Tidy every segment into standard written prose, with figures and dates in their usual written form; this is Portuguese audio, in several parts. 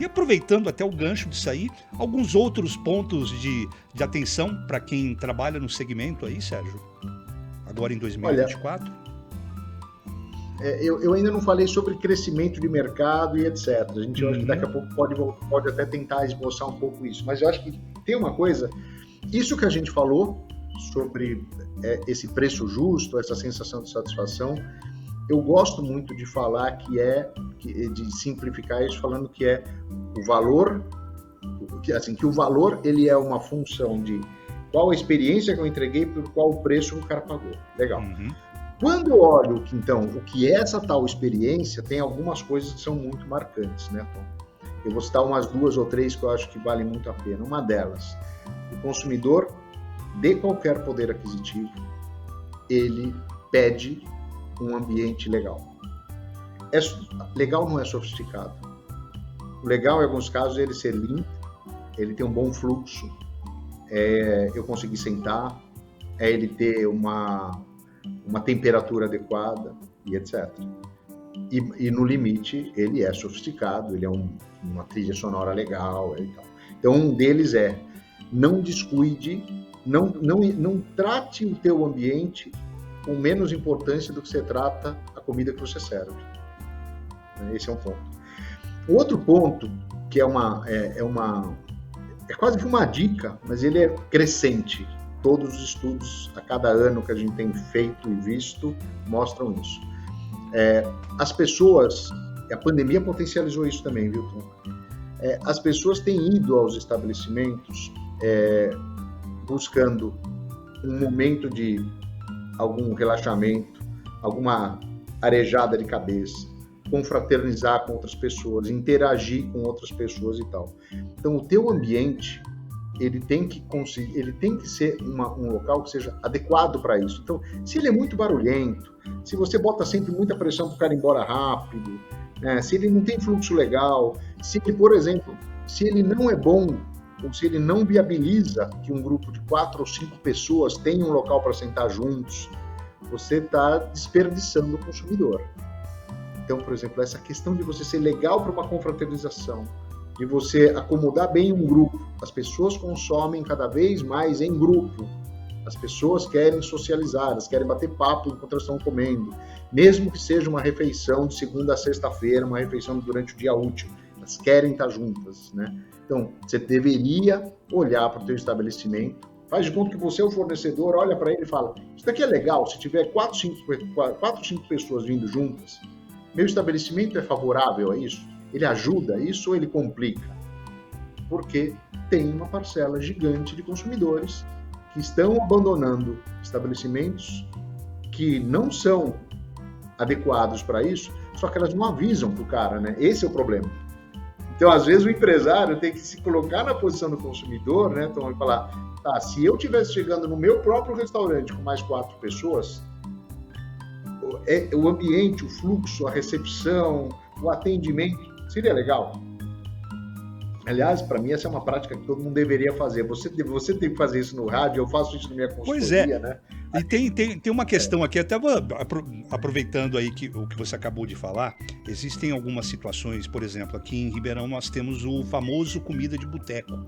E aproveitando até o gancho disso aí, alguns outros pontos de atenção para quem trabalha no segmento aí, Sérgio? Agora em Olha, 2024? eu ainda não falei sobre crescimento de mercado e etc. A gente, eu acho que daqui a pouco pode até tentar esboçar um pouco isso. Mas eu acho que tem uma coisa, isso que a gente falou sobre esse preço justo, essa sensação de satisfação, eu gosto muito de falar de simplificar isso, falando que é o valor, que o valor ele é uma função de qual a experiência que eu entreguei por qual o preço que o cara pagou. Legal. Quando eu olho, então, o que é essa tal experiência, tem algumas coisas que são muito marcantes, né, Tom? Eu vou citar umas 2 ou 3 que eu acho que valem muito a pena. Uma delas, o consumidor de qualquer poder aquisitivo, ele pede um ambiente legal. Legal não é sofisticado. O legal, em alguns casos, é ele ser limpo, ele ter um bom fluxo, eu conseguir sentar, ele ter uma temperatura adequada e etc. E no limite, ele é sofisticado, ele é uma trilha sonora legal e tal. Então, um deles não descuide, não trate o teu ambiente com menos importância do que você trata a comida que você serve. Esse é um ponto. O outro ponto, que é quase que uma dica, mas ele é crescente. Todos os estudos, a cada ano que a gente tem feito e visto, mostram isso. As pessoas, a pandemia potencializou isso também, viu, Tom? As pessoas têm ido aos estabelecimentos buscando um momento de algum relaxamento, alguma arejada de cabeça, confraternizar com outras pessoas, interagir com outras pessoas e tal. Então, o teu ambiente, ele tem que ser um local que seja adequado para isso. Então, se ele é muito barulhento, se você bota sempre muita pressão para o cara ir embora rápido, né, se ele não tem fluxo legal, se ele, por exemplo, se ele não é bom, ou se ele não viabiliza que um grupo de 4 ou 5 pessoas tenha um local para sentar juntos, você está desperdiçando o consumidor. Então, por exemplo, essa questão de você ser legal para uma confraternização, de você acomodar bem um grupo. As pessoas consomem cada vez mais em grupo. As pessoas querem socializar, elas querem bater papo enquanto elas estão comendo. Mesmo que seja uma refeição de segunda a sexta-feira, uma refeição durante o dia útil. Elas querem estar juntas, né? Então, você deveria olhar para o teu estabelecimento, faz de conta que você é o fornecedor, olha para ele e fala, isso daqui é legal, se tiver 4 ou 5 pessoas vindo juntas, meu estabelecimento é favorável a isso? Ele ajuda isso ou ele complica? Porque tem uma parcela gigante de consumidores que estão abandonando estabelecimentos que não são adequados para isso, só que elas não avisam para o cara, né? Esse é o problema. Então, às vezes, o empresário tem que se colocar na posição do consumidor, né? Então, ele falar, tá, se eu estivesse chegando no meu próprio restaurante com mais 4 pessoas, o ambiente, o fluxo, a recepção, o atendimento, seria legal. Aliás, para mim, essa é uma prática que todo mundo deveria fazer. Você tem que fazer isso no rádio, eu faço isso na minha consultoria, né? E tem uma questão aqui, até aproveitando aí o que você acabou de falar, existem algumas situações, por exemplo, aqui em Ribeirão nós temos o famoso Comida de Boteco,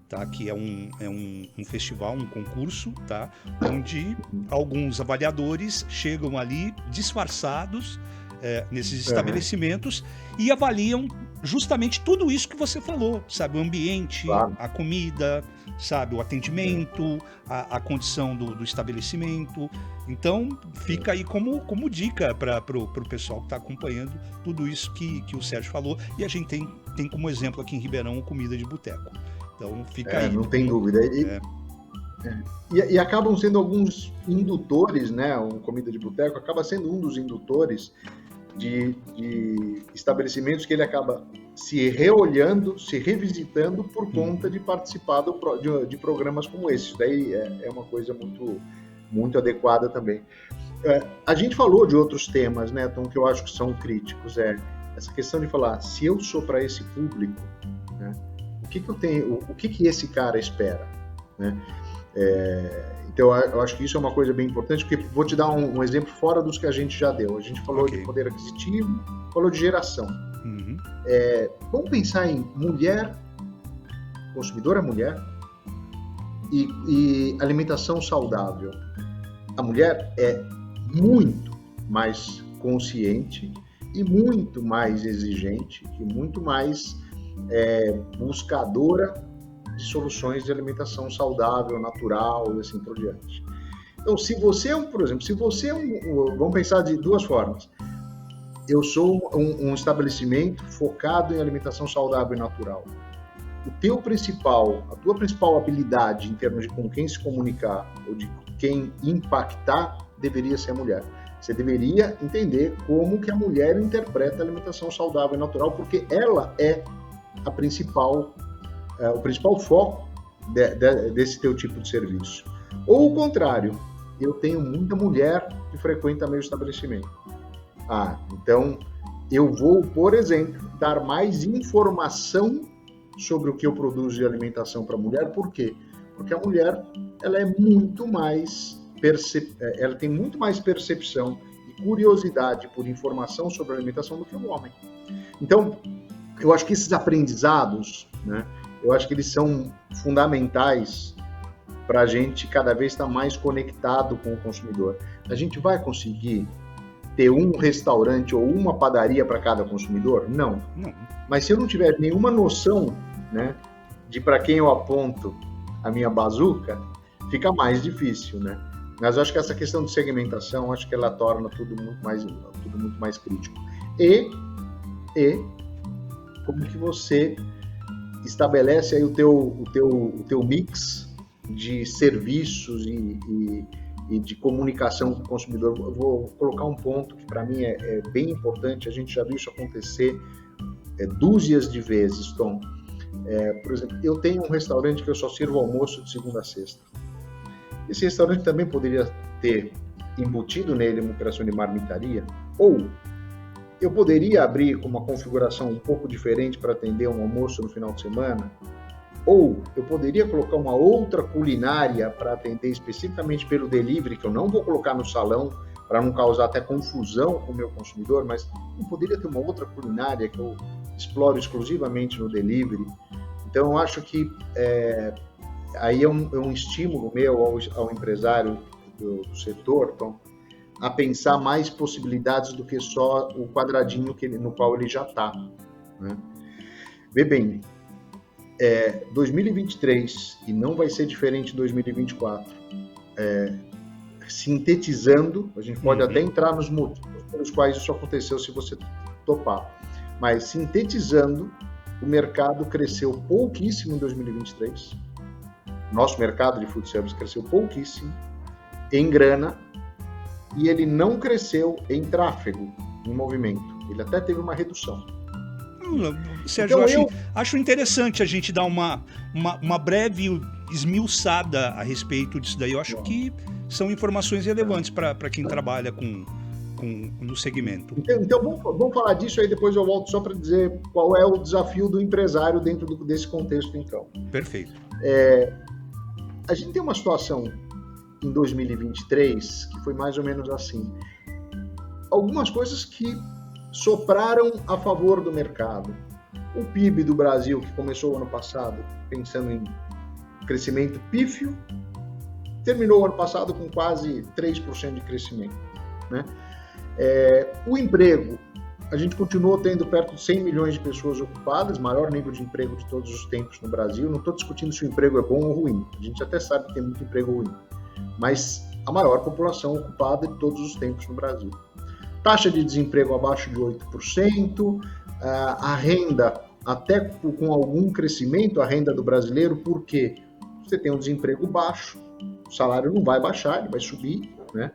tá? Que é um festival, um concurso, tá? Onde alguns avaliadores chegam ali disfarçados nesses estabelecimentos e avaliam justamente tudo isso que você falou, sabe? O ambiente, claro, a comida, sabe? O atendimento, a condição do estabelecimento. Então, fica aí como dica para o pessoal que está acompanhando tudo isso que o Sérgio falou. E a gente tem como exemplo aqui em Ribeirão a Comida de Boteco. Então, fica aí. Não tem dúvida. E acabam sendo alguns indutores, né? O Comida de Boteco acaba sendo um dos indutores de estabelecimentos que ele acaba se reolhando, se revisitando por conta de participar de programas como esse. Isso daí é uma coisa muito, muito adequada também. A gente falou de outros temas, né, Tom, que eu acho que são críticos. Essa questão de falar, se eu sou para esse público, né, o que eu tenho, o que esse cara espera, né? Então, eu acho que isso é uma coisa bem importante, porque vou te dar um exemplo fora dos que a gente já deu. A gente falou de poder aquisitivo, falou de geração. Vamos pensar em mulher, consumidora mulher, e alimentação saudável. A mulher é muito mais consciente e muito mais exigente e muito mais buscadora de soluções de alimentação saudável, natural e assim por diante. Então, se você por exemplo, vamos pensar de duas formas. Eu sou um estabelecimento focado em alimentação saudável e natural. A tua principal habilidade em termos de com quem se comunicar ou de quem impactar deveria ser a mulher. Você deveria entender como que a mulher interpreta a alimentação saudável e natural, porque ela é o principal foco desse teu tipo de serviço. Ou o contrário, eu tenho muita mulher que frequenta meu estabelecimento. Então eu vou, por exemplo, dar mais informação sobre o que eu produzo de alimentação para a mulher. Por quê? Porque a mulher ela tem muito mais percepção e curiosidade por informação sobre a alimentação do que o homem. Então, eu acho que esses aprendizados, né, eu acho que eles são fundamentais para a gente cada vez estar mais conectado com o consumidor. A gente vai conseguir ter um restaurante ou uma padaria para cada consumidor? Não. Mas se eu não tiver nenhuma noção, né, de para quem eu aponto a minha bazuca, fica mais difícil, né? Mas eu acho que essa questão de segmentação, acho que ela torna tudo muito mais crítico. E como que você estabelece aí o teu mix de serviços e de comunicação com o consumidor. Eu vou colocar um ponto que para mim é bem importante, a gente já viu isso acontecer dúzias de vezes, Tom. Por exemplo, eu tenho um restaurante que eu só sirvo almoço de segunda a sexta. Esse restaurante também poderia ter embutido nele uma operação de marmitaria, ou eu poderia abrir com uma configuração um pouco diferente para atender um almoço no final de semana, ou eu poderia colocar uma outra culinária para atender especificamente pelo delivery, que eu não vou colocar no salão para não causar até confusão com o meu consumidor, mas eu poderia ter uma outra culinária que eu exploro exclusivamente no delivery. Então, eu acho que aí é um estímulo meu ao empresário do setor, então, a pensar mais possibilidades do que só o quadradinho no qual ele já está, né? Vê bem, 2023, e não vai ser diferente em 2024, sintetizando, a gente pode até entrar nos motivos pelos quais isso aconteceu, se você topar, mas sintetizando, o mercado cresceu pouquíssimo em 2023, nosso mercado de food service cresceu pouquíssimo em grana, e ele não cresceu em tráfego, em movimento, ele até teve uma redução. Sérgio, então, acho interessante a gente dar uma breve esmiuçada a respeito disso daí. Eu acho que são informações relevantes para quem trabalha no segmento. Então vamos falar disso, aí depois eu volto só para dizer qual é o desafio do empresário dentro desse contexto, então. Perfeito. A gente tem uma situação em 2023 que foi mais ou menos assim. Algumas coisas que sopraram a favor do mercado. O PIB do Brasil, que começou o ano passado pensando em crescimento pífio, terminou o ano passado com quase 3% de crescimento, né? O emprego, a gente continuou tendo perto de 100 milhões de pessoas ocupadas, maior nível de emprego de todos os tempos no Brasil. Não estou discutindo se o emprego é bom ou ruim, a gente até sabe que tem muito emprego ruim, mas a maior população ocupada de todos os tempos no Brasil. Taxa de desemprego abaixo de 8%, a renda até com algum crescimento, a renda do brasileiro, porque você tem um desemprego baixo, o salário não vai baixar, ele vai subir, né?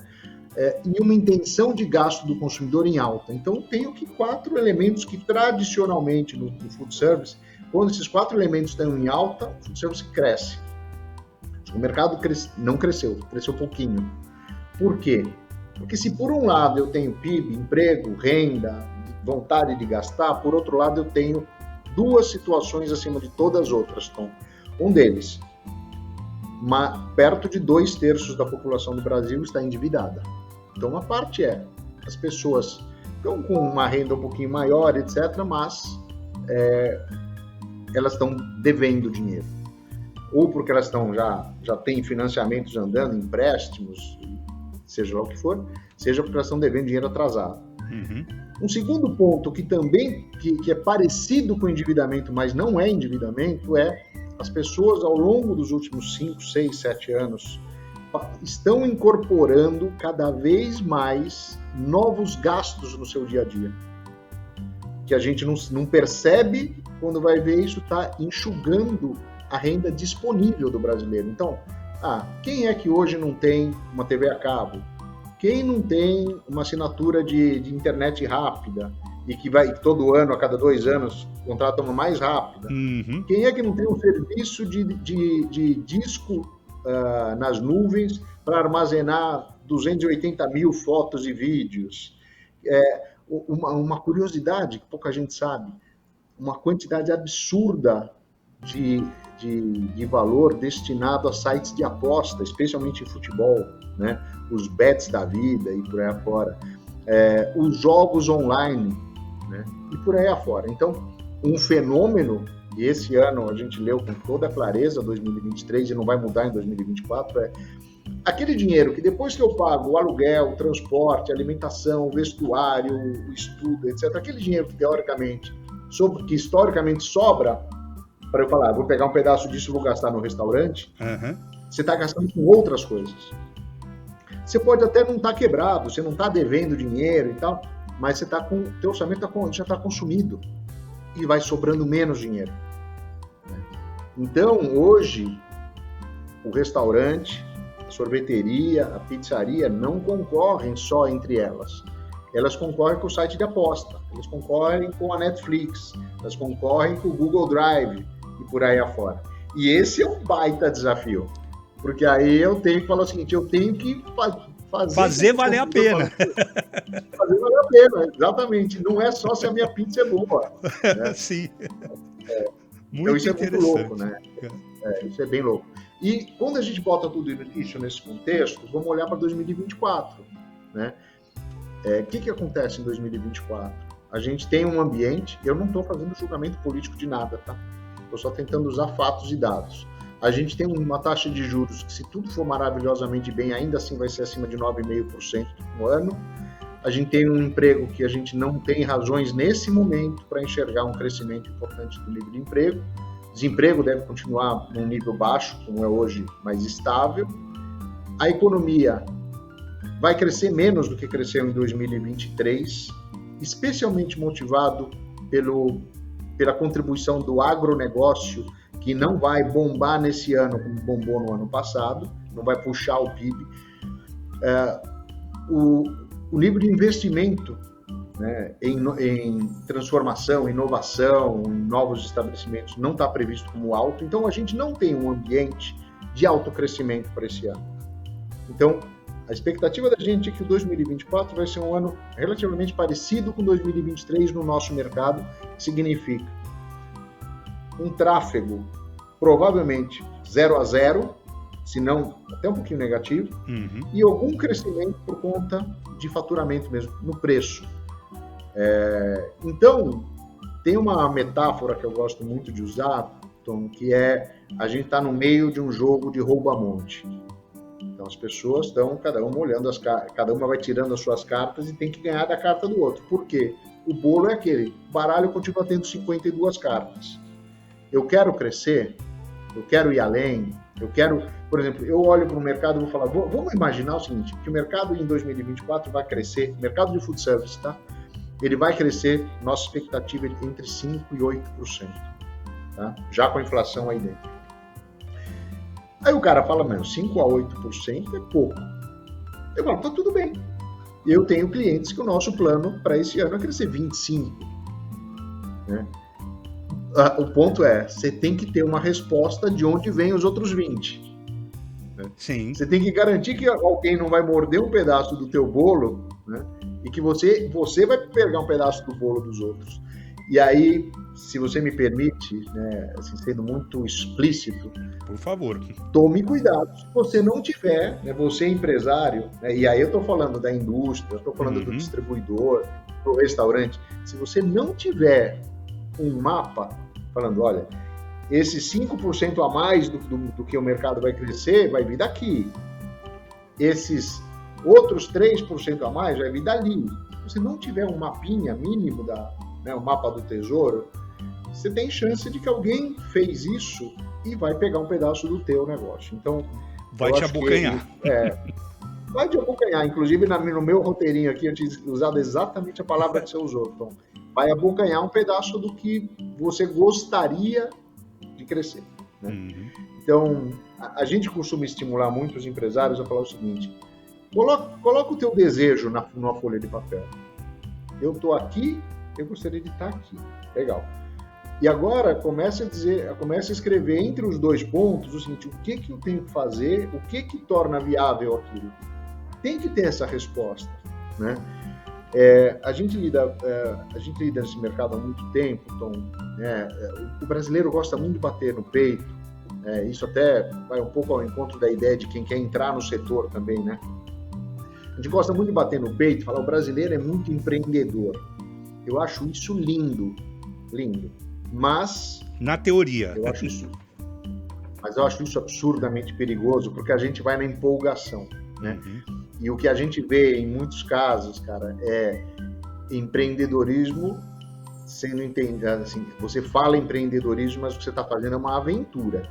E uma intenção de gasto do consumidor em alta. Então, tenho aqui 4 elementos que tradicionalmente no food service, quando esses 4 elementos estão em alta, o food service cresce. O mercado não cresceu pouquinho. Por quê? Porque se por um lado eu tenho PIB, emprego, renda, vontade de gastar, por outro lado eu tenho 2 situações acima de todas as outras, Tom. Um deles, perto de 2/3 da população do Brasil está endividada. Então uma parte as pessoas estão com uma renda um pouquinho maior, etc., mas elas estão devendo dinheiro. Ou porque elas já têm financiamentos andando, empréstimos, seja lá o que for, seja porque elas estão devendo dinheiro atrasado. Uhum. Um segundo ponto que também que é parecido com endividamento, mas não é endividamento, é as pessoas ao longo dos últimos 5, 6, 7 anos estão incorporando cada vez mais novos gastos no seu dia a dia. Que a gente não percebe, quando vai ver, isso está enxugando a renda disponível do brasileiro. Então, quem é que hoje não tem uma TV a cabo? Quem não tem uma assinatura de internet rápida e que vai todo ano, a cada 2 anos, contrata uma mais rápida? Uhum. Quem é que não tem um serviço de disco nas nuvens para armazenar 280 mil fotos e vídeos? Uma curiosidade que pouca gente sabe, uma quantidade absurda de valor destinado a sites de aposta, especialmente em futebol, né? Os bets da vida e por aí afora, os jogos online, né? E por aí afora. Então, um fenômeno, e esse ano a gente leu com toda clareza, 2023, e não vai mudar em 2024, aquele dinheiro que depois que eu pago o aluguel, o transporte, a alimentação, o vestuário, o estudo, etc., aquele dinheiro que historicamente sobra, para eu falar, vou pegar um pedaço disso e vou gastar no restaurante, Você está gastando com outras coisas. Você pode até não estar quebrado, você não está devendo dinheiro e tal, mas teu orçamento já está consumido e vai sobrando menos dinheiro. Então, hoje, o restaurante, a sorveteria, a pizzaria não concorrem só entre elas. Elas concorrem com o site de aposta, elas concorrem com a Netflix, elas concorrem com o Google Drive e por aí afora. E esse é um baita desafio, porque aí eu tenho que falar o seguinte, eu tenho que fazer valer a pena. Fazer valer a pena, exatamente. Não é só se a minha pizza é boa. Né? Sim. Então isso é muito louco, né? Isso é bem louco. E quando a gente bota tudo isso nesse contexto, vamos olhar para 2024, né? O que acontece em 2024? A gente tem um ambiente, eu não estou fazendo julgamento político de nada, tá? Estou só tentando usar fatos e dados. A gente tem uma taxa de juros que, se tudo for maravilhosamente bem, ainda assim vai ser acima de 9,5% no ano. A gente tem um emprego que a gente não tem razões nesse momento para enxergar um crescimento importante do nível de emprego. Desemprego deve continuar num nível baixo, como é hoje, mas estável. A economia vai crescer menos do que cresceu em 2023, especialmente motivado pela contribuição do agronegócio, que não vai bombar nesse ano como bombou no ano passado, não vai puxar o PIB. O nível de investimento, né, em transformação, inovação, em novos estabelecimentos não está previsto como alto, então a gente não tem um ambiente de alto crescimento para esse ano. Então, a expectativa da gente é que o 2024 vai ser um ano relativamente parecido com 2023 no nosso mercado, que significa um tráfego provavelmente 0 a 0, se não até um pouquinho negativo, e algum crescimento por conta de faturamento mesmo, no preço. Então, tem uma metáfora que eu gosto muito de usar, Tom, que a gente está no meio de um jogo de rouba-monte. Então, as pessoas estão, cada uma olhando cada uma vai tirando as suas cartas e tem que ganhar da carta do outro. Por quê? O bolo é aquele, o baralho continua tendo 52 cartas. Eu quero crescer, eu quero ir além, por exemplo, eu olho para o mercado e vou falar, vamos imaginar o seguinte, que o mercado em 2024 vai crescer, o mercado de food service, tá? Ele vai crescer, nossa expectativa é entre 5% e 8%, tá? Já com a inflação aí dentro. Aí o cara fala, 5 a 8% é pouco. Eu falo, tá tudo bem. Eu tenho clientes que o nosso plano para esse ano é crescer 25%. Né? O ponto você tem que ter uma resposta de onde vem os outros 20%. Né? Sim. Você tem que garantir que alguém não vai morder um pedaço do teu bolo, né? E que você vai pegar um pedaço do bolo dos outros. E aí, se você me permite, né, assim, sendo muito explícito, por favor, tome cuidado se você não tiver, né, você é empresário, né, e aí eu estou falando da indústria, eu estou falando do distribuidor, do restaurante, se você não tiver um mapa falando, olha, esse 5% a mais do que o mercado vai crescer vai vir daqui. Esses outros 3% a mais vai vir dali. Se você não tiver um mapinha mínimo, o mapa do tesouro, você tem chance de que alguém fez isso e vai pegar um pedaço do teu negócio. Então, vai te abocanhar. Vai te abocanhar. Inclusive, no meu roteirinho aqui, eu tinha usado exatamente a palavra que você usou. Então, vai abocanhar um pedaço do que você gostaria de crescer. Né? Uhum. Então, a gente costuma estimular muito os empresários a falar o seguinte: coloca o teu desejo numa folha de papel. Eu estou aqui, eu gostaria de estar aqui. Legal. E agora comece a escrever entre os dois pontos o seguinte: o que eu tenho que fazer, o que torna viável aquilo? Tem que ter essa resposta, né? A gente lida nesse mercado há muito tempo, então, o brasileiro gosta muito de bater no peito, isso até vai um pouco ao encontro da ideia de quem quer entrar no setor também, né? A gente gosta muito de bater no peito e falar: o brasileiro é muito empreendedor. Eu acho isso lindo, lindo. Mas... na teoria. Eu acho isso absurdamente perigoso, porque a gente vai na empolgação, né? Uhum. E o que a gente vê em muitos casos, cara, é empreendedorismo sendo entendido, assim, você fala empreendedorismo, mas o que você está fazendo é uma aventura,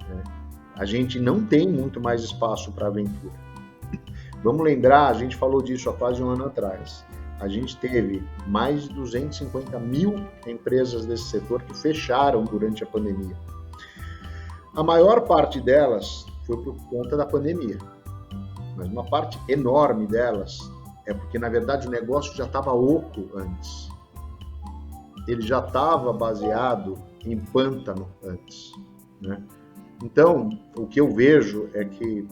né? A gente não tem muito mais espaço para aventura. Vamos lembrar, a gente falou disso há quase um ano atrás. A gente teve mais de 250 mil empresas desse setor que fecharam durante a pandemia. A maior parte delas foi por conta da pandemia, mas uma parte enorme delas é porque, na verdade, o negócio já estava oco antes. Ele já estava baseado em pântano antes, né? Então, o que eu vejo é que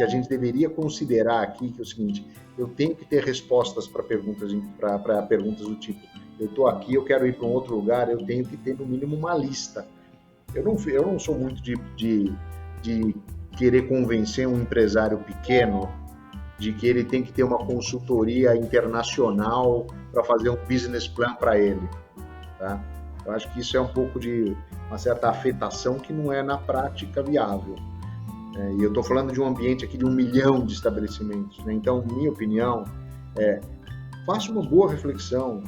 a gente deveria considerar aqui que é o seguinte: eu tenho que ter respostas para perguntas do tipo: eu estou aqui, eu quero ir para um outro lugar, eu tenho que ter no mínimo uma lista. Eu não sou muito de querer convencer um empresário pequeno de que ele tem que ter uma consultoria internacional para fazer um business plan para ele, tá? Eu acho que isso é um pouco de uma certa afetação que não é na prática viável. E eu estou falando de um ambiente aqui de 1 milhão de estabelecimentos, né? Então, minha opinião faça uma boa reflexão,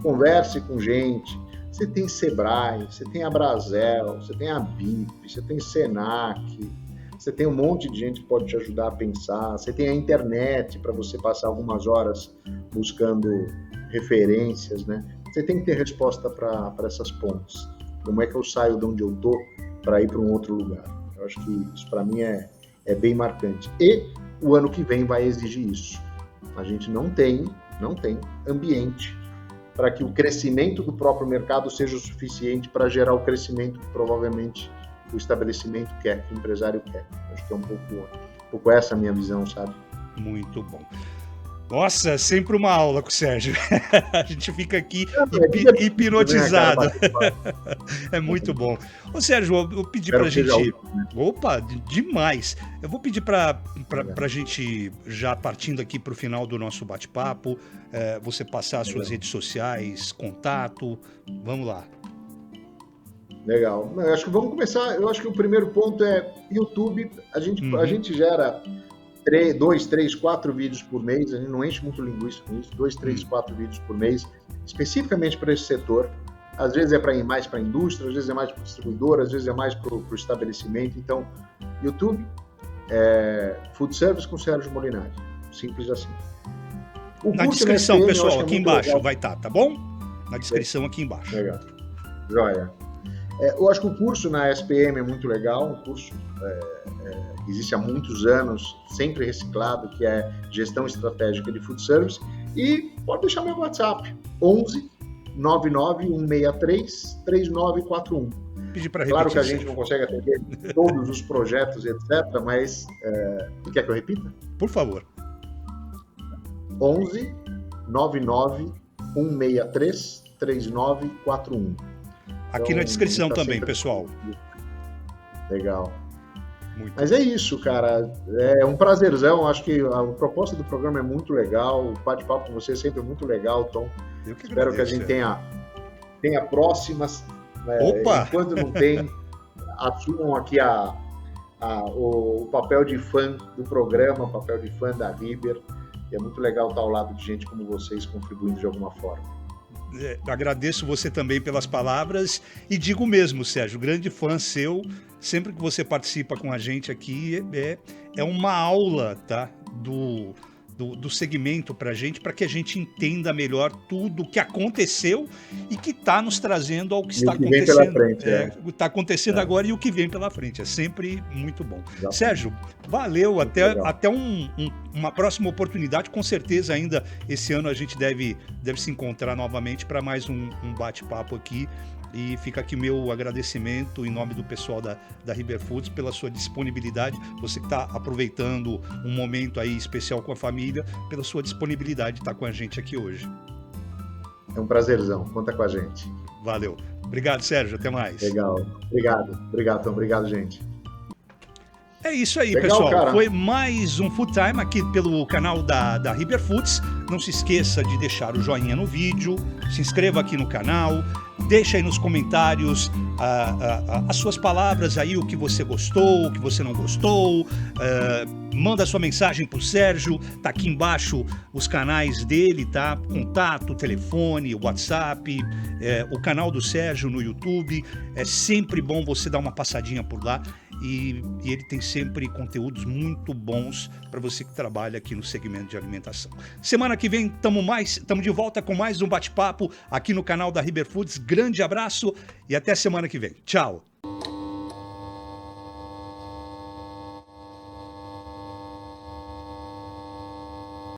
converse com gente. Você tem Sebrae, você tem a Brasel, você tem a BIP, você tem Senac, você tem um monte de gente que pode te ajudar a pensar, você tem a internet para você passar algumas horas buscando referências, né? Você tem que ter resposta para essas pontes. Como é que eu saio de onde eu estou para ir para um outro lugar? Eu acho que isso para mim é bem marcante. E o ano que vem vai exigir isso. A gente não tem ambiente para que o crescimento do próprio mercado seja o suficiente para gerar o crescimento que provavelmente o estabelecimento quer, que o empresário quer. Acho que é um pouco essa a minha visão, sabe? Muito bom. Nossa, sempre uma aula com o Sérgio. A gente fica aqui hipnotizado. É muito bom. Ô, Sérgio, eu pedi para a gente... Opa, demais. Eu vou pedir para a gente, já partindo aqui para o final do nosso bate-papo, você passar as suas redes sociais, contato. Vamos lá. Legal. Eu acho que vamos começar. Eu acho que o primeiro ponto é YouTube. A gente gera 2, 3, 4 vídeos por mês, a gente não enche muito linguiça com isso, 2, 3, 4 vídeos por mês, especificamente para esse setor. Às vezes é para ir mais para a indústria, às vezes é mais para o distribuidor, às vezes é mais para o estabelecimento. Então, YouTube, Food Service com Sérgio Molinari. Simples assim. Na descrição, pessoal, aqui embaixo vai estar, tá bom? Na descrição aqui embaixo. Legal. Joia. Eu acho que o curso na SPM é muito legal, um curso que existe há muitos anos, sempre reciclado, que é Gestão Estratégica de Food Service. E pode deixar meu WhatsApp, 11 99 163 3941. Pedir para repetir. Claro que a gente não consegue atender todos os projetos, etc., mas quer que eu repita? Por favor. 11 99 163 3941. Aqui então, na descrição também, sempre... pessoal. Legal. Muito Mas é isso, cara. É um prazerzão. Acho que a proposta do programa é muito legal. O bate-papo com você é sempre muito legal, Tom. Eu que Espero que a agradeço, gente tenha tenha próximas. Opa! Enquanto não tem, assumam aqui o papel de fã do programa, o papel de fã da Riber. E é muito legal estar ao lado de gente como vocês, contribuindo de alguma forma. Agradeço você também pelas palavras e digo mesmo, Sérgio, grande fã seu. Sempre que você participa com a gente aqui, é uma aula, tá? Do segmento para que a gente entenda melhor tudo o que aconteceu e que está nos trazendo ao que está acontecendo. Está acontecendo agora e o que vem pela frente. É sempre muito bom. Exatamente. Sérgio, valeu. Até uma próxima oportunidade. Com certeza, ainda esse ano a gente deve se encontrar novamente para mais um bate-papo aqui. E fica aqui meu agradecimento em nome do pessoal da Riber Foods pela sua disponibilidade, você que está aproveitando um momento aí especial com a família, pela sua disponibilidade de estar com a gente aqui hoje. É um prazerzão, conta com a gente. Valeu. Obrigado, Sérgio, até mais. Legal, obrigado, Tom, obrigado, gente. É isso aí, legal, pessoal. Cara. Foi mais um Food Time aqui pelo canal da Riber Foods. Não se esqueça de deixar o joinha no vídeo, se inscreva aqui no canal, deixa aí nos comentários as suas palavras aí, o que você gostou, o que você não gostou. Manda sua mensagem pro Sérgio, tá aqui embaixo os canais dele, tá? Contato, telefone, WhatsApp, o canal do Sérgio no YouTube. É sempre bom você dar uma passadinha por lá. E ele tem sempre conteúdos muito bons para você que trabalha aqui no segmento de alimentação. Semana que vem estamos de volta com mais um bate-papo aqui no canal da Riber Foods. Grande abraço e até semana que vem. Tchau!